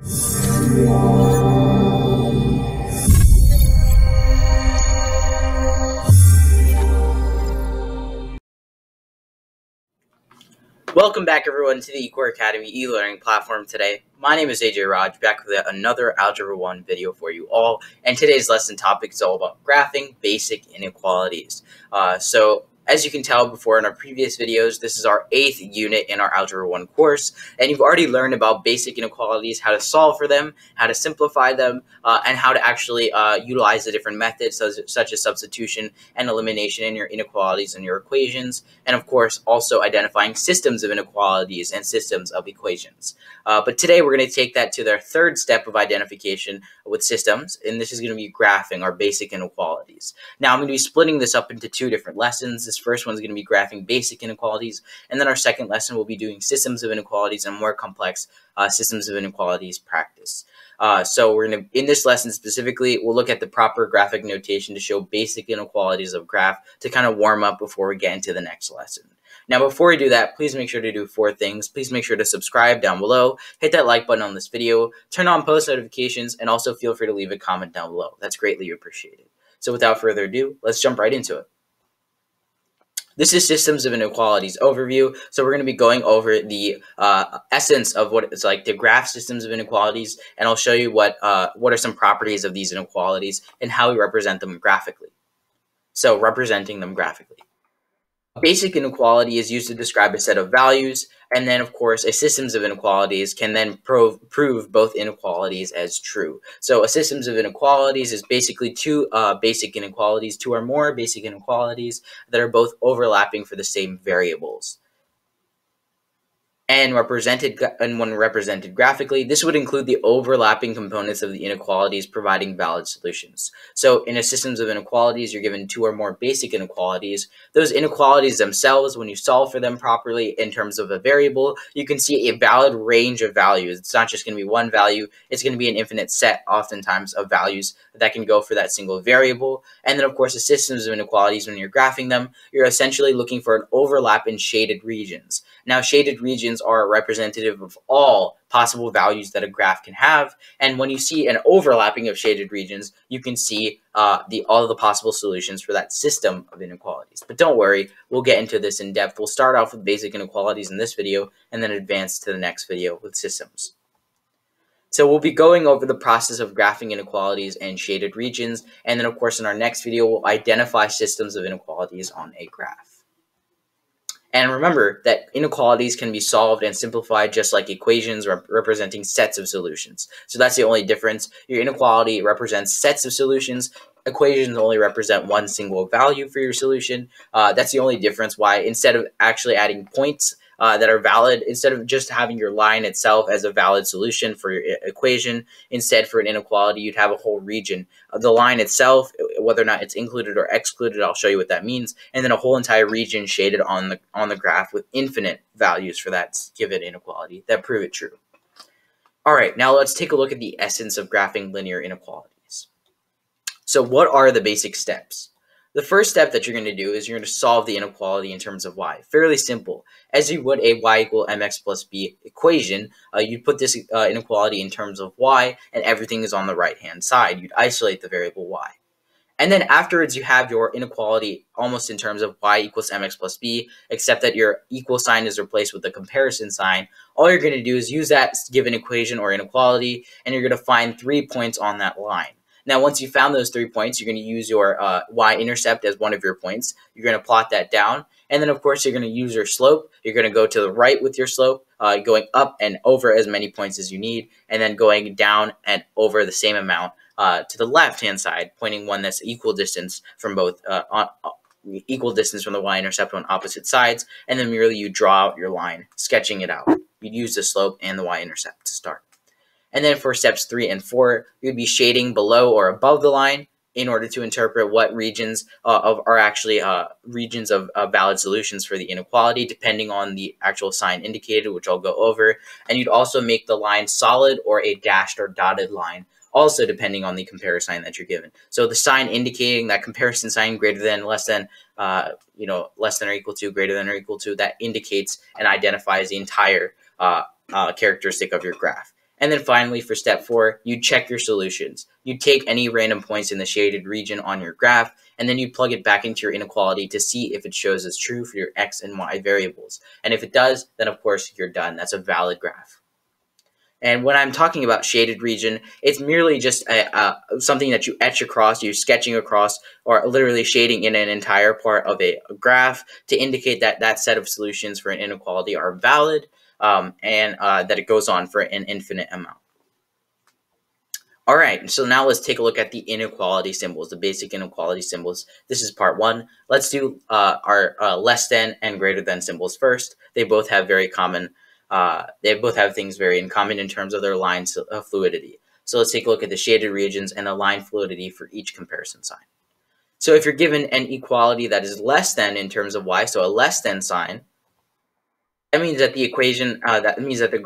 Welcome back, everyone, to the eCoreAcademy e-learning platform today. My name is AJay back with another Algebra 1 video for you all, and today's lesson topic is all about graphing basic inequalities. So as you can tell before in our previous videos, this is our 8th unit in our Algebra 1 course, and you've already learned about basic inequalities, how to solve for them, how to simplify them, and how to actually utilize the different methods such as substitution and elimination in your inequalities and your equations, and of course also identifying systems of inequalities and systems of equations. But today we're going to take that to their third step of identification with systems, and this is going to be graphing our basic inequalities. Now I'm going to be splitting this up into two different lessons. This first one is going to be graphing basic inequalities, and then our second lesson will be doing systems of inequalities and more complex systems of inequalities practice. So we're going to, in this lesson specifically, we'll look at the proper graphic notation to show basic inequalities of graph to kind of warm up before we get into the next lesson. Now, before we do that, please make sure to do 4 things. Please make sure to subscribe down below, hit that like button on this video, turn on post notifications, and also feel free to leave a comment down below. That's greatly appreciated. So without further ado, let's jump right into it. This is Systems of Inequalities overview. So we're going to be going over the essence of what it's like to graph systems of inequalities, and I'll show you what are some properties of these inequalities and how we represent them graphically. So representing them graphically. A basic inequality is used to describe a set of values, and then of course a systems of inequalities can then prove both inequalities as true. So a systems of inequalities is basically two basic inequalities, 2 or more basic inequalities that are both overlapping for the same variables. And when represented graphically, this would include the overlapping components of the inequalities providing valid solutions. So in a systems of inequalities, you're given 2 or more basic inequalities. Those inequalities themselves, when you solve for them properly in terms of a variable, you can see a valid range of values. It's not just going to be one value, it's going to be an infinite set oftentimes of values that can go for that single variable. And then of course the systems of inequalities, when you're graphing them, you're essentially looking for an overlap in shaded regions. Now shaded regions are representative of all possible values that a graph can have, and when you see an overlapping of shaded regions, you can see all of the possible solutions for that system of inequalities. But don't worry, we'll get into this in depth. We'll start off with basic inequalities in this video and then advance to the next video with systems. So we'll be going over the process of graphing inequalities and shaded regions, and then of course in our next video we'll identify systems of inequalities on a graph. And remember that inequalities can be solved and simplified just like equations representing sets of solutions. So that's the only difference. Your inequality represents sets of solutions. Equations only represent one single value for your solution. That's the only difference why instead of actually adding points that are valid, instead of just having your line itself as a valid solution for your equation, instead for an inequality, you'd have a whole region. The line itself, whether or not it's included or excluded, I'll show you what that means, and then a whole entire region shaded on the graph with infinite values for that given inequality that prove it true. All right, now let's take a look at the essence of graphing linear inequalities. So what are the basic steps? The first step that you're going to do is you're going to solve the inequality in terms of y. Fairly simple. As you would a y equal mx plus b equation, you'd put this inequality in terms of y, and everything is on the right-hand side. You'd isolate the variable y. And then afterwards, you have your inequality almost in terms of y equals mx plus b, except that your equal sign is replaced with the comparison sign. All you're going to do is use that given equation or inequality, and you're going to find 3 points on that line. Now, once you found those 3 points, you're going to use your y-intercept as one of your points. You're going to plot that down. And then, of course, you're going to use your slope. You're going to go to the right with your slope, going up and over as many points as you need, and then going down and over the same amount to the left-hand side, pointing one that's equal distance from both equal distance from the y-intercept on opposite sides. And then merely you draw out your line, sketching it out. You'd use the slope and the y-intercept to start. And then for steps 3 and 4, you'd be shading below or above the line in order to interpret what regions are actually regions of valid solutions for the inequality, depending on the actual sign indicated, which I'll go over. And you'd also make the line solid or a dashed or dotted line, also depending on the comparison sign that you're given. So the sign indicating that comparison sign greater than, less than, less than or equal to, greater than or equal to, that indicates and identifies the entire characteristic of your graph. And then finally, for step 4, you check your solutions. You take any random points in the shaded region on your graph, and then you plug it back into your inequality to see if it shows as true for your x and y variables. And if it does, then of course you're done. That's a valid graph. And when I'm talking about shaded region, it's merely just something that you etch across, you're sketching across, or literally shading in an entire part of a graph to indicate that that set of solutions for an inequality are valid, and that it goes on for an infinite amount. All right, so now let's take a look at the inequality symbols, the basic inequality symbols. This is part 1. Let's do our less than and greater than symbols first. They both have things very in common in terms of their line fluidity. So let's take a look at the shaded regions and the line fluidity for each comparison sign. So if you're given an equality that is less than in terms of y, so a less than sign, that means that the equation, the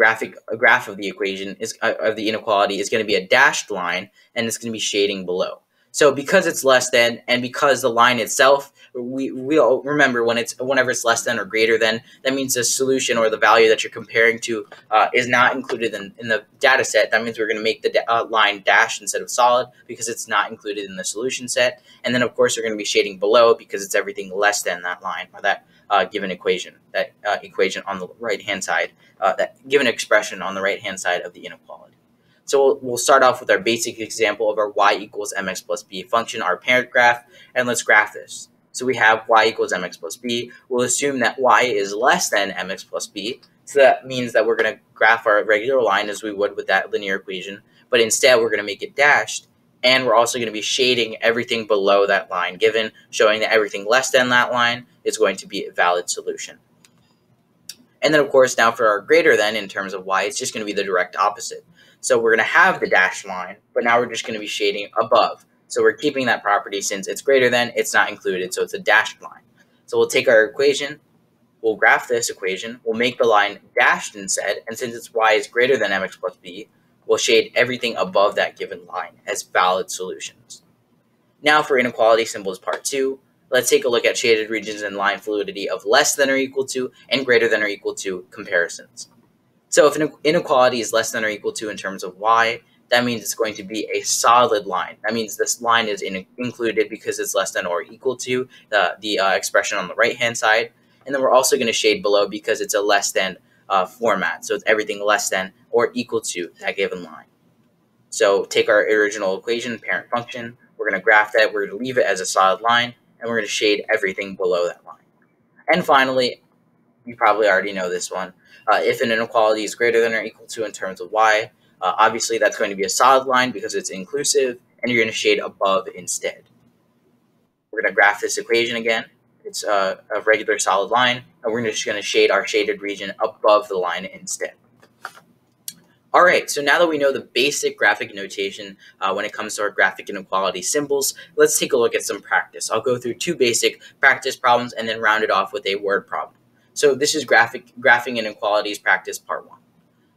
graph of the equation of the inequality is going to be a dashed line, and it's going to be shading below. So because it's less than, and because the line itself, we all remember whenever it's less than or greater than, that means the solution or the value that you're comparing to is not included in the data set. That means we're going to make the line dashed instead of solid because it's not included in the solution set. And then of course we're going to be shading below because it's everything less than that line or that given equation, that equation on the right hand side, that given expression on the right hand side of the inequality. So we'll start off with our basic example of our y equals mx plus b function, our parent graph, and let's graph this. So we have y equals mx plus b. We'll assume that y is less than mx plus b. So that means that we're going to graph our regular line as we would with that linear equation, but instead we're going to make it dashed, and we're also going to be shading everything below that line given, showing that everything less than that line is going to be a valid solution. And then of course now for our greater than in terms of y, it's just going to be the direct opposite. So we're going to have the dashed line, but now we're just going to be shading above. So we're keeping that property since it's greater than, it's not included, so it's a dashed line. So we'll take our equation, we'll graph this equation, we'll make the line dashed instead, and since it's y is greater than mx plus b, we'll shade everything above that given line as valid solutions. Now for inequality symbols part 2, let's take a look at shaded regions and line fluidity of less than or equal to and greater than or equal to comparisons. So if an inequality is less than or equal to in terms of y, that means it's going to be a solid line. That means this line is included because it's less than or equal to the expression on the right-hand side. And then we're also going to shade below because it's a less than format. So it's everything less than or equal to that given line. So take our original equation, parent function. We're going to graph that. We're going to leave it as a solid line, and we're going to shade everything below that line. And finally, you probably already know this one. If an inequality is greater than or equal to in terms of y, obviously that's going to be a solid line because it's inclusive, and you're going to shade above instead. We're going to graph this equation again. It's a regular solid line, and we're just going to shade our shaded region above the line instead. All right, so now that we know the basic graphic notation when it comes to our graphic inequality symbols, let's take a look at some practice. I'll go through 2 basic practice problems and then round it off with a word problem. So this is graphing inequalities practice part 1.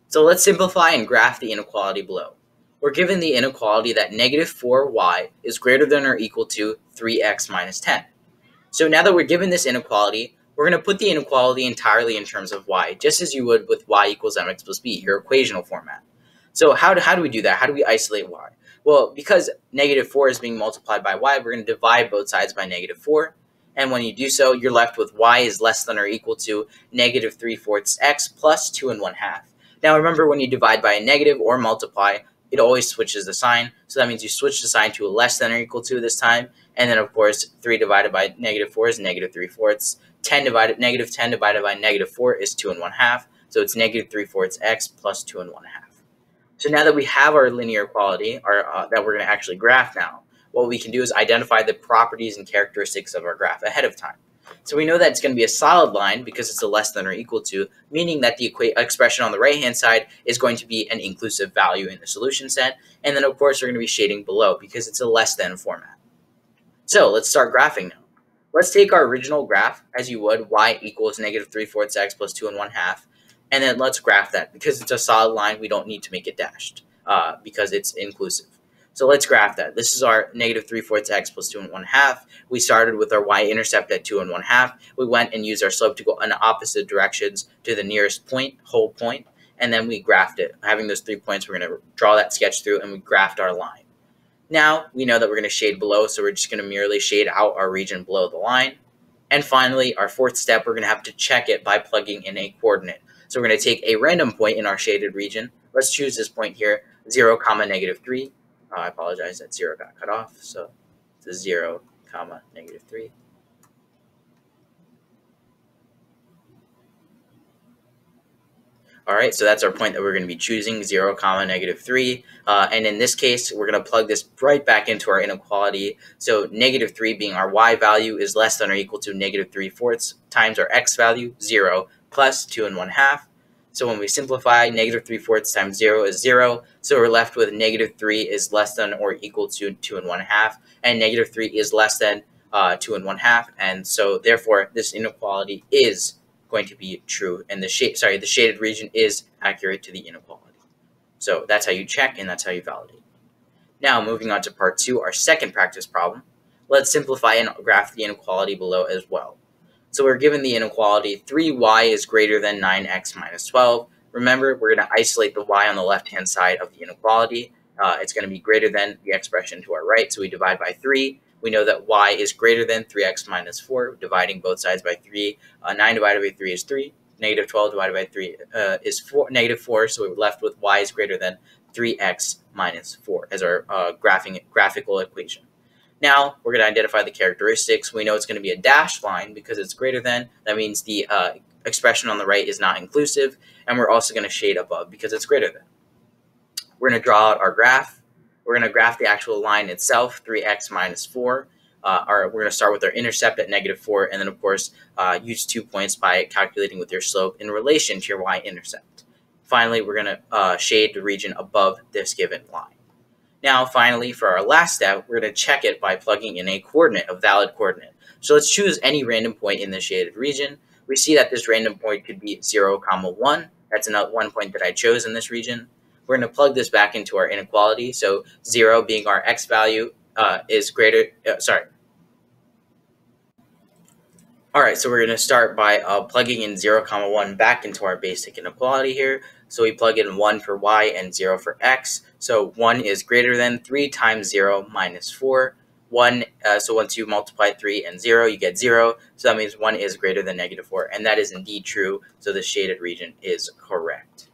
So let's simplify and graph the inequality below. We're given the inequality that negative 4y is greater than or equal to 3x minus 10. So now that we're given this inequality, we're going to put the inequality entirely in terms of y, just as you would with y equals mx plus b, your equational format. So how do we do that? How do we isolate y? Well, because negative 4 is being multiplied by y, we're going to divide both sides by negative 4. And when you do so, you're left with y is less than or equal to negative 3/4 x plus 2 1/2. Now remember, when you divide by a negative or multiply, it always switches the sign. So that means you switch the sign to a less than or equal to this time. And then of course, 3 divided by negative 4 is negative 3/4. Negative 10 divided by negative 4 is 2 1/2. So it's negative 3/4 x plus 2 1/2. So now that we have our linear equality, that we're going to actually graph now, what we can do is identify the properties and characteristics of our graph ahead of time. So we know that it's going to be a solid line because it's a less than or equal to, meaning that the expression on the right-hand side is going to be an inclusive value in the solution set. And then, of course, we're going to be shading below because it's a less than format. So let's start graphing now. Let's take our original graph, as you would, y equals negative 3/4 x plus 2 1/2. And then let's graph that. Because it's a solid line, we don't need to make it dashed because it's inclusive. So let's graph that. This is our negative 3/4 x plus 2 1/2. We started with our y-intercept at 2 1/2. We went and used our slope to go in opposite directions to the nearest point, whole point. and then we graphed it. Having those 3 points, we're going to draw that sketch through, and we graphed our line. Now we know that we're going to shade below, so we're just going to merely shade out our region below the line. And finally, our fourth step, we're going to have to check it by plugging in a coordinate. So we're going to take a random point in our shaded region. Let's choose this point here, 0, -3. I apologize, that 0 got cut off. So it's 0, -3. All right, so that's our point that we're going to be choosing, 0, -3. And in this case, we're going to plug this right back into our inequality. So -3 being our y value is less than or equal to -3/4 times our x value, 0, plus 2 1/2. So when we simplify, -3/4 times 0 is 0. So we're left with -3 is less than or equal to 2 1/2. And -3 is less than 2 1/2. And so therefore, this inequality is going to be true, and the shaded region is accurate to the inequality. So that's how you check, and that's how you validate. Now, moving on to part 2, our second practice problem. Let's simplify and graph the inequality below as well. So we're given the inequality 3y is greater than 9x minus 12. Remember, we're going to isolate the y on the left-hand side of the inequality. It's going to be greater than the expression to our right, so we divide by 3. We know that y is greater than 3x minus 4, dividing both sides by 3. 9 divided by 3 is 3. -12 divided by 3 is -4, so we're left with y is greater than 3x minus 4 as our graphical equation. Now, we're going to identify the characteristics. We know it's going to be a dashed line because it's greater than. That means the expression on the right is not inclusive, and we're also going to shade above because it's greater than. We're going to draw out our graph. We're going to graph the actual line itself, 3x minus 4. We're going to start with our intercept at -4, and then, of course, use 2 points by calculating with your slope in relation to your y-intercept. Finally, we're going to shade the region above this given line. Now, finally, for our last step, we're going to check it by plugging in a coordinate, a valid coordinate. So let's choose any random point in the shaded region. We see that this random point could be 0, 1. That's another 1 point that I chose in this region. We're going to plug this back into our inequality. So 0 being our x value is greater, All right, so we're going to start by plugging in 0, 1 back into our basic inequality here. So we plug in 1 for y and 0 for x. So 1 is greater than 3 times 0 minus 4. So once you multiply 3 and 0, you get 0. So that means 1 is greater than -4. And that is indeed true. So the shaded region is correct.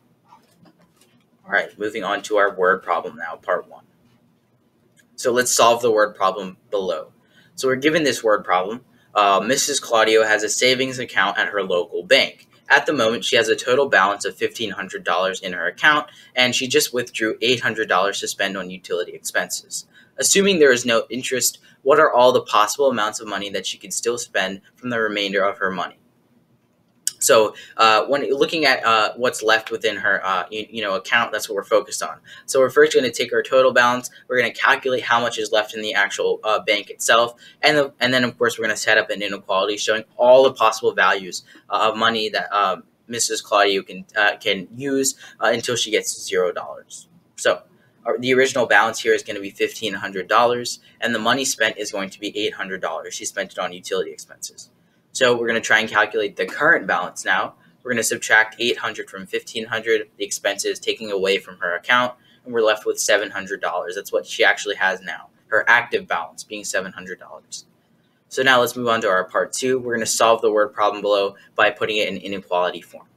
All right, moving on to our word problem now, part 1. So let's solve the word problem below. So we're given this word problem. Mrs. Claudio has a savings account at her local bank. At the moment, she has a total balance of $1,500 in her account, and she just withdrew $800 to spend on utility expenses. Assuming there is no interest, what are all the possible amounts of money that she can still spend from the remainder of her money? So when looking at what's left within her account, that's what we're focused on. So we're first going to take our total balance. We're going to calculate how much is left in the actual bank itself, and then of course we're going to set up an inequality showing all the possible values of money that Mrs. Claudio can use until she gets $0. So the original balance here is going to be $1,500, and the money spent is going to be $800. She spent it on utility expenses. So we're going to try and calculate the current balance now. We're going to subtract 800 from 1,500, the expenses taking away from her account, and we're left with $700. That's what she actually has now, her active balance being $700. So now let's move on to our part 2. We're going to solve the word problem below by putting it in inequality form.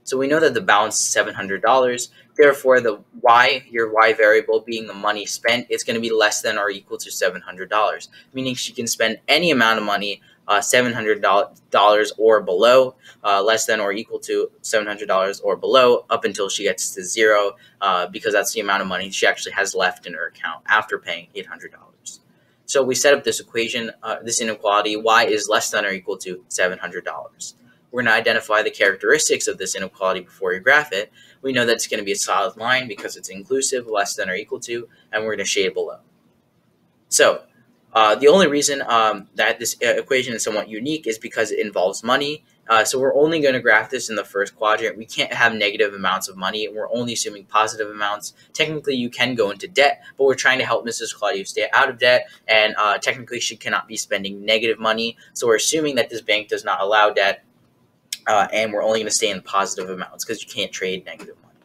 So we know that the balance is $700. Therefore, your y variable being the money spent, is going to be less than or equal to $700, meaning she can spend any amount of money, $700 or below, less than or equal to $700 or below, up until she gets to 0, because that's the amount of money she actually has left in her account after paying $800. So we set up this equation, this inequality, y is less than or equal to $700. We're going to identify the characteristics of this inequality before we graph it. We know that it's going to be a solid line because it's inclusive, less than or equal to, and we're going to shade below. So the only reason that this equation is somewhat unique is because it involves money. So we're only going to graph this in the first quadrant. We can't have negative amounts of money. We're only assuming positive amounts. Technically, you can go into debt, but we're trying to help Mrs. Claudio stay out of debt, and technically she cannot be spending negative money. So we're assuming that this bank does not allow debt, and we're only going to stay in positive amounts because you can't trade negative money.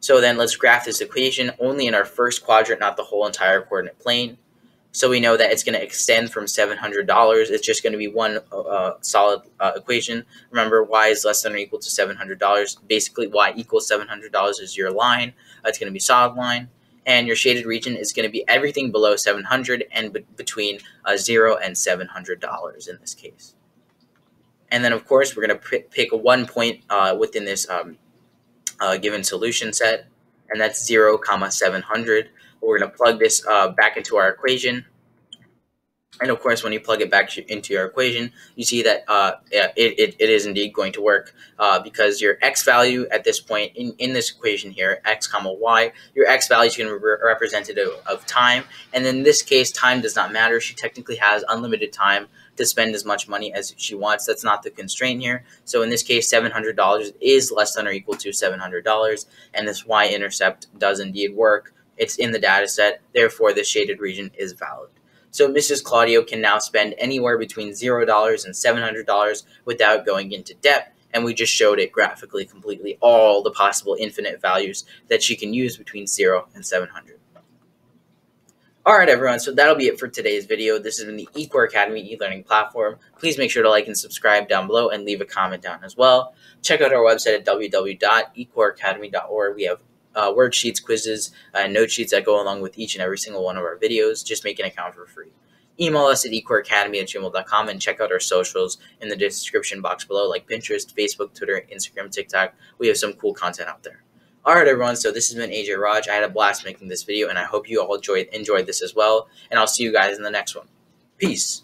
So then let's graph this equation only in our first quadrant, not the whole entire coordinate plane. So we know that it's going to extend from $700. It's just going to be one solid equation. Remember, y is less than or equal to $700. Basically, y equals $700 is your line. It's going to be solid line. And your shaded region is going to be everything below 700 and between $0 and $700 in this case. And then, of course, we're going to pick one point within this given solution set, and that's 0, 700. We're going to plug this back into our equation. And of course, when you plug it back into your equation, you see that it is indeed going to work because your x value at this point in this equation here, x comma y, your x value is going to be representative of time. And in this case, time does not matter. She technically has unlimited time to spend as much money as she wants. That's not the constraint here. So in this case, $700 is less than or equal to $700, and this y-intercept does indeed work. It's in the data set, therefore the shaded region is valid. So Mrs. Claudio can now spend anywhere between $0 and $700 without going into debt, and we just showed it graphically completely, all the possible infinite values that she can use between 0 and 700. Alright everyone, so that'll be it for today's video. This has been the eCoreAcademy e-learning platform. Please make sure to like and subscribe down below and leave a comment down as well. Check out our website at www.ecoreacademy.org. We have worksheets, quizzes, and note sheets that go along with each and every single one of our videos. Just make an account for free. Email us at eCoreAcademy@gmail.com and check out our socials in the description box below, like Pinterest, Facebook, Twitter, Instagram, TikTok. We have some cool content out there. Alright everyone, so this has been AJ Raj. I had a blast making this video, and I hope you all enjoyed this as well. And I'll see you guys in the next one. Peace.